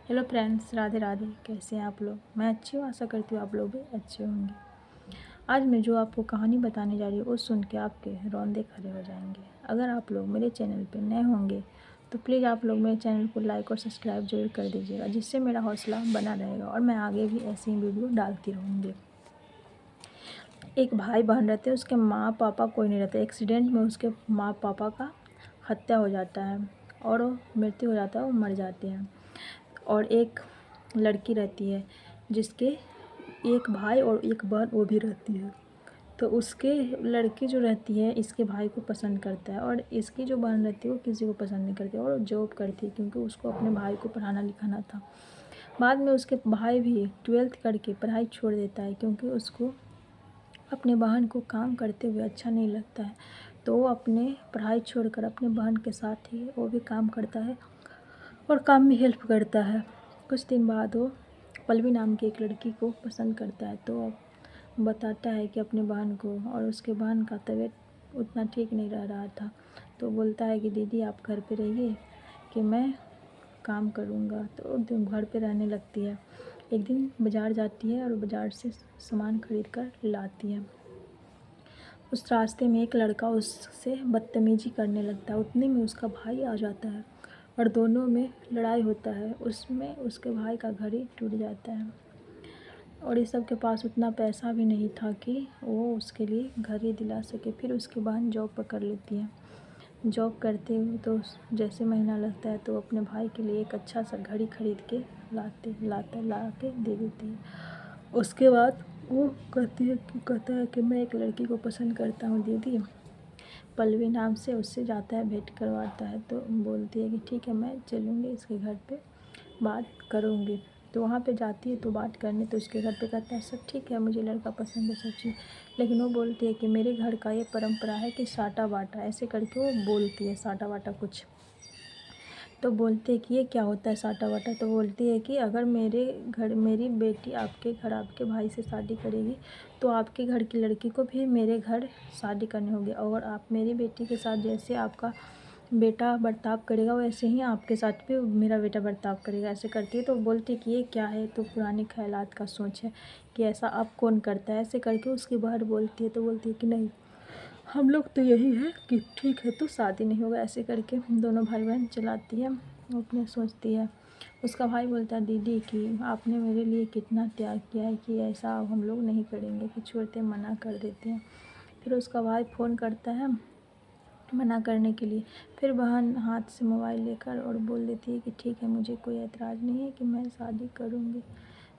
Hello friends, Radhe Radhe. कैसे हैं आप लोग? मैं अच्छी हूँ, आशा करती हूँ आप लोग भी अच्छे होंगे। आज मैं जो आपको कहानी बताने जा रही हूँ वो सुन के आपके रोंदे खड़े हो जाएंगे। अगर आप लोग मेरे चैनल पे नए होंगे तो प्लीज़ आप लोग मेरे चैनल को लाइक और सब्सक्राइब जरूर कर दीजिएगा, जिससे मेरा हौसला बना रहेगा और मैं आगे भी ऐसी ही वीडियो डालती रहूँगी। एक भाई बहन रहते हैं, उसके माँ पापा कोई नहीं रहता। एक्सीडेंट में उसके माँ पापा का हत्या हो जाता है और वो मृत्यु हो जाता है, वो मर जाते हैं। और एक लड़की रहती है जिसके एक भाई और एक बहन वो भी रहती है। तो उसके लड़की जो रहती है इसके भाई को पसंद करता है और इसकी जो बहन रहती है वो किसी को पसंद नहीं करती और जॉब करती है, क्योंकि उसको अपने भाई को पढ़ाना लिखाना था। बाद में उसके भाई भी 12th करके पढ़ाई छोड़ देता है, क्योंकि उसको अपने बहन को काम करते हुए अच्छा नहीं लगता है। तो वो अपने पढ़ाई छोड़कर अपने बहन के साथ ही वो भी काम करता है और काम में हेल्प करता है। कुछ दिन बाद वो पल्लवी नाम की एक लड़की को पसंद करता है। तो अब बताता है कि अपने बहन को, और उसके बहन का तबीयत उतना ठीक नहीं रह रहा था। तो बोलता है कि दीदी आप घर पे रहिए कि मैं काम करूँगा। तो वो दिन घर पे रहने लगती है। एक दिन बाज़ार जाती है और बाज़ार से सामान खरीद कर लाती है। उस रास्ते में एक लड़का उससे बदतमीजी करने लगता है। उतने में उसका भाई आ जाता है और दोनों में लड़ाई होता है। उसमें उसके भाई का घर ही टूट जाता है और इस सब के पास उतना पैसा भी नहीं था कि वो उसके लिए घर ही दिला सके। फिर उसकी बहन जॉब पकड़ लेती है। जॉब करते हुए तो जैसे महीना लगता है तो अपने भाई के लिए एक अच्छा सा घड़ी खरीद के ला के दे देती है। उसके बाद वो कहता है कि मैं एक लड़की को पसंद करता हूँ दीदी, पल्लवी नाम से। उससे जाता है, भेंट करवाता है। तो बोलती है कि ठीक है मैं चलूँगी इसके घर पे बात करूँगी। तो वहाँ पे जाती है तो बात करने, तो उसके घर पे कहता है सब ठीक है, मुझे लड़का पसंद है सब चीज़। लेकिन वो बोलती है कि मेरे घर का ये परंपरा है कि साटा बाटा, ऐसे करके वो बोलती है साटा बाटा कुछ। तो बोलते हैं कि ये क्या होता है साटा वाटा। तो बोलती है कि अगर मेरे घर मेरी बेटी आपके घर आपके भाई से शादी करेगी तो आपके घर की लड़की को भी मेरे घर शादी करनी होगी, और आप मेरी बेटी के साथ जैसे आपका बेटा बर्ताव करेगा वैसे ही आपके साथ भी मेरा बेटा बर्ताव करेगा। ऐसे करती है। तो बोलती है कि ये क्या है, तो पुराने ख्यालात का सोच है कि ऐसा अब कौन करता है। ऐसे करके उसकी बहन बोलती है। तो बोलती है कि नहीं, हम लोग तो यही है कि ठीक है तो शादी नहीं होगा। ऐसे करके दोनों भाई बहन चलाती है, वो अपने सोचती है। उसका भाई बोलता है दीदी कि आपने मेरे लिए कितना त्याग किया है कि ऐसा अब हम लोग नहीं करेंगे, कि छोड़ते मना कर देते हैं। फिर उसका भाई फ़ोन करता है मना करने के लिए। फिर बहन हाथ से मोबाइल लेकर और बोल देती है कि ठीक है मुझे कोई एतराज़ नहीं है कि मैं शादी करूँगी।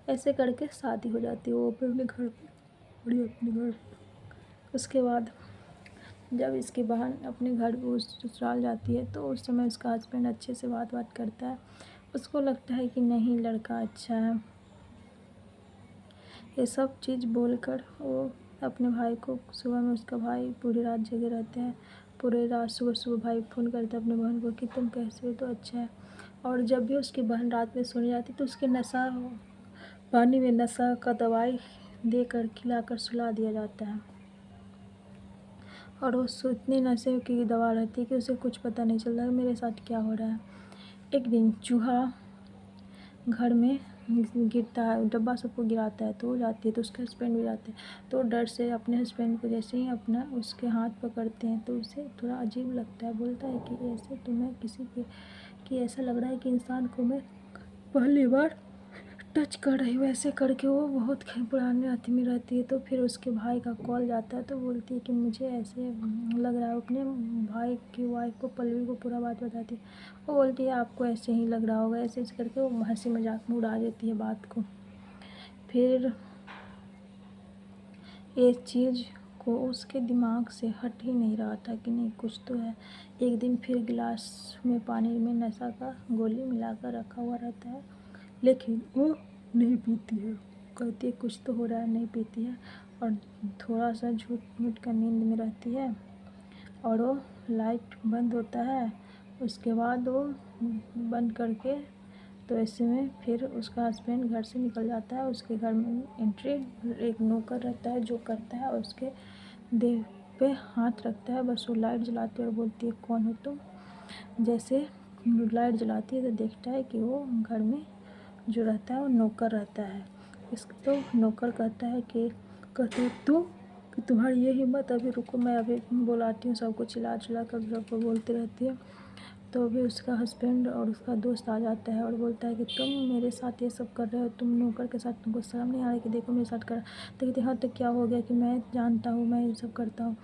ऐसे करके शादी हो जाती है। वो अपने घर पे बड़ी अपने घर। उसके बाद जब इसकी बहन अपने घर वो ससुराल जाती है तो उस समय उसका हस्बैंड अच्छे से बात करता है। उसको लगता है कि नहीं लड़का अच्छा है। ये सब चीज़ बोलकर वो अपने भाई को, सुबह में उसका भाई पूरी रात जगे रहते हैं। पूरी रात सुबह भाई फ़ोन करता है अपने बहन को कि तुम कैसे हो, तो अच्छा है। और जब भी उसकी बहन रात में सोने जाती तो उसके नशा पानी में नशा का दवाई देकर खिलाकर सुला दिया जाता है। और उस इतनी नशे की दवा रहती है कि उसे कुछ पता नहीं चलता कि मेरे साथ क्या हो रहा है। एक दिन चूहा घर में गिरता है, डब्बा सबको गिराता है। तो वो जाती है तो उसके हस्बैंड भी जाते हैं। तो डर से अपने हस्बैंड को जैसे ही अपना उसके हाथ पकड़ते हैं तो उसे थोड़ा अजीब लगता है। बोलता है कि ऐसे तो मैं किसी के कि ऐसा लग रहा है कि इंसान को मैं पहली बार टच कर रही हूँ। ऐसे करके वो बहुत पुराने रात में रहती है। तो फिर उसके भाई का कॉल जाता है। तो बोलती है कि मुझे ऐसे लग रहा है। अपने भाई की वाइफ को, पल्लवी को पूरा बात बताती है। वो बोलती है आपको ऐसे ही लग रहा होगा। ऐसे ऐसे करके वो हंसी मजाक में उड़ा देती है बात को। फिर ये चीज़ को उसके दिमाग से हट ही नहीं रहा था कि नहीं कुछ तो है। एक दिन फिर गिलास में पानी में नशा का गोली मिलाकर रखा हुआ रहता है, लेकिन वो नहीं पीती है। कहती है कुछ तो हो रहा है, नहीं पीती है और थोड़ा सा झूठ मूठ कर नींद में रहती है। और वो लाइट बंद होता है। उसके बाद वो बंद करके तो ऐसे में फिर उसका हस्बैंड घर से निकल जाता है। उसके घर में एंट्री एक नौकर रहता है जो करता है और उसके देह पे हाथ रखता है। बस वो लाइट जलाती है और बोलती है कौन हो तुम। जैसे लाइट जलाती है तो देखता है कि वो घर में जो रहता है वो नौकर रहता है। तो नौकर कहता है कि तुम्हारी ये हिम्मत, अभी रुको मैं अभी बुलाती हूँ सबको, चिल्ला चिल्ला कर सबको बोलती रहती है। तो अभी उसका हस्बैंड और उसका दोस्त आ जाता है और बोलता है कि तुम मेरे साथ ये सब कर रहे हो, तुम नौकर के साथ, तुमको शर्म नहीं आ रही कि देखो मेरे साथ कर। तो कहते हाँ तो क्या हो गया कि मैं जानता हूँ मैं ये सब करता हूँ।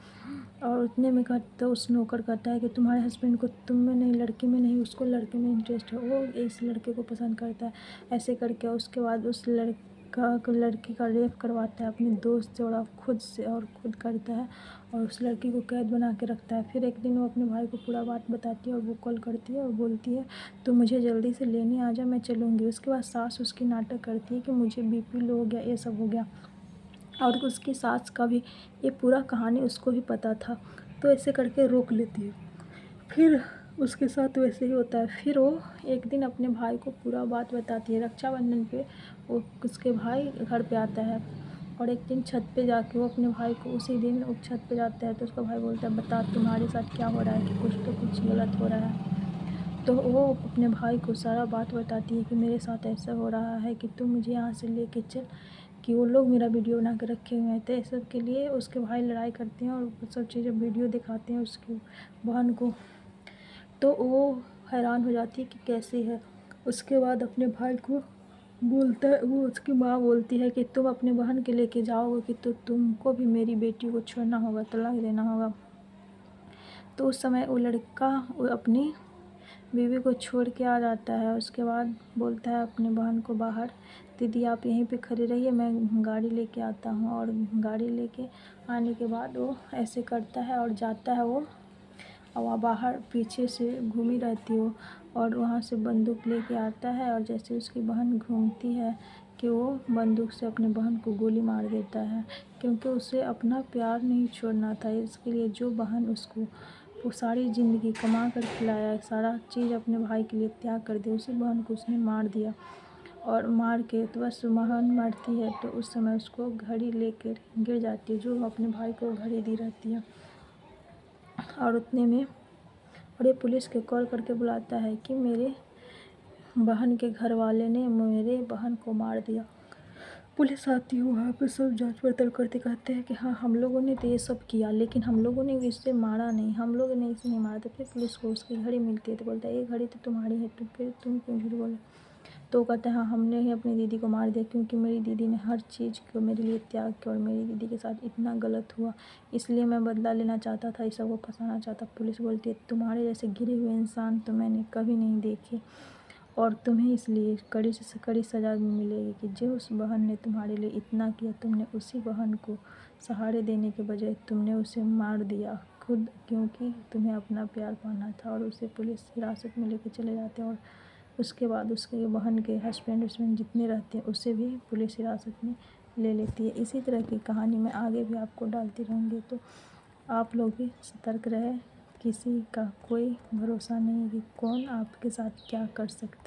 और उतने में तो उस नौकर कहता है कि तुम्हारे हस्बैंड को तुम में नहीं, लड़की में नहीं, उसको लड़के में इंटरेस्ट है, वो इस लड़के को पसंद करता है। ऐसे करके उसके बाद उस लड़की का रेप करवाता है अपने दोस्त से और खुद करता है और उस लड़की को कैद बना के रखता है। फिर एक दिन वो अपने भाई को पूरा बात बताती है और वो कॉल करती है और बोलती है तो मुझे जल्दी से लेने आ जा, मैं चलूँगी। उसके बाद सास उसकी नाटक करती है कि मुझे बीपी लो हो गया, ये सब हो गया। और उसकी सास का भी ये पूरा कहानी उसको भी पता था, तो ऐसे करके रोक लेती है। फिर उसके साथ वैसे ही होता है। फिर वो एक दिन अपने भाई को पूरा बात बताती है। रक्षाबंधन पे वो उसके भाई घर पे आता है और एक दिन छत पे जाके वो अपने भाई को, उसी दिन वो छत पे जाता है तो उसका भाई बोलता है बता तुम्हारे साथ क्या हो रहा है, कि कुछ गलत हो रहा है। तो वो अपने भाई को सारा बात बताती है कि मेरे साथ ऐसा हो रहा है कि तुम मुझे यहाँ से लेके चल, कि वो लोग मेरा वीडियो बना के रखे हुए थे। सब के लिए उसके भाई लड़ाई करते हैं और सब चीज़ें वीडियो दिखाते हैं उसकी बहन को। तो वो हैरान हो जाती है कि कैसी है। उसके बाद अपने भाई को बोलता है, वो उसकी माँ बोलती है कि तुम अपने बहन के लेके जाओगे कि तो तुमको भी मेरी बेटी को छोड़ना होगा, तलाक देना होगा। तो उस समय वो लड़का वो अपनी बीवी को छोड़ के आ जाता है। उसके बाद बोलता है अपने बहन को बाहर, दीदी आप यहीं पे खड़ी रहिए, मैं गाड़ी लेके आता हूँ। और गाड़ी लेके आने के बाद वो ऐसे करता है और जाता है वो, और वहाँ बाहर पीछे से घूमी रहती हो और वहाँ से बंदूक लेके आता है और जैसे उसकी बहन घूमती है कि वो बंदूक से अपने बहन को गोली मार देता है, क्योंकि उसे अपना प्यार नहीं छोड़ना था। इसके लिए जो बहन उसको वो सारी ज़िंदगी कमा कर खिलाया, सारा चीज़ अपने भाई के लिए त्याग कर दिया, उसी बहन को उसने मार दिया। और मार के तो बस बहन मरती है तो उस समय उसको घड़ी लेकर गिर जाती है, जो अपने भाई को घड़ी दी रहती है। और उतने में और ये पुलिस के कॉल करके बुलाता है कि मेरे बहन के घर वाले ने मेरे बहन को मार दिया। पुलिस आती है वहाँ पे, सब जांच पड़ताल करते, कहते हैं कि हाँ हम लोगों ने तो ये सब किया, लेकिन हम लोगों ने इसे मारा नहीं, हम लोगों ने इसे नहीं मारा। तो फिर पुलिस को उसकी घड़ी मिलती है तो बोलता है ये घड़ी तो तुम्हारी है, तो फिर तुम क्यों झूठ बोले। तो वो कहता है हाँ हमने ही अपनी दीदी को मार दिया, क्योंकि मेरी दीदी ने हर चीज़ को मेरे लिए त्याग किया और मेरी दीदी के साथ इतना गलत हुआ, इसलिए मैं बदला लेना चाहता था, इस सबको फंसाना चाहता। पुलिस बोलती है तुम्हारे जैसे गिरे हुए इंसान तो मैंने कभी नहीं देखे और तुम्हें इसलिए कड़ी से कड़ी सज़ा मिलेगी कि जो उस बहन ने तुम्हारे लिए इतना किया, तुमने उसी बहन को सहारे देने के बजाय तुमने उसे मार दिया खुद, क्योंकि तुम्हें अपना प्यार पाना था। और उसे पुलिस हिरासत में लेके चले जाते हैं और उसके बाद उसके बहन के हस्बैंड जितने रहते हैं उसे भी पुलिस हिरासत में ले लेती है। इसी तरह की कहानी मैं आगे भी आपको डालती रहूँगी, तो आप लोग भी सतर्क रहे। किसी का कोई भरोसा नहीं है कि कौन आपके साथ क्या कर सकता है।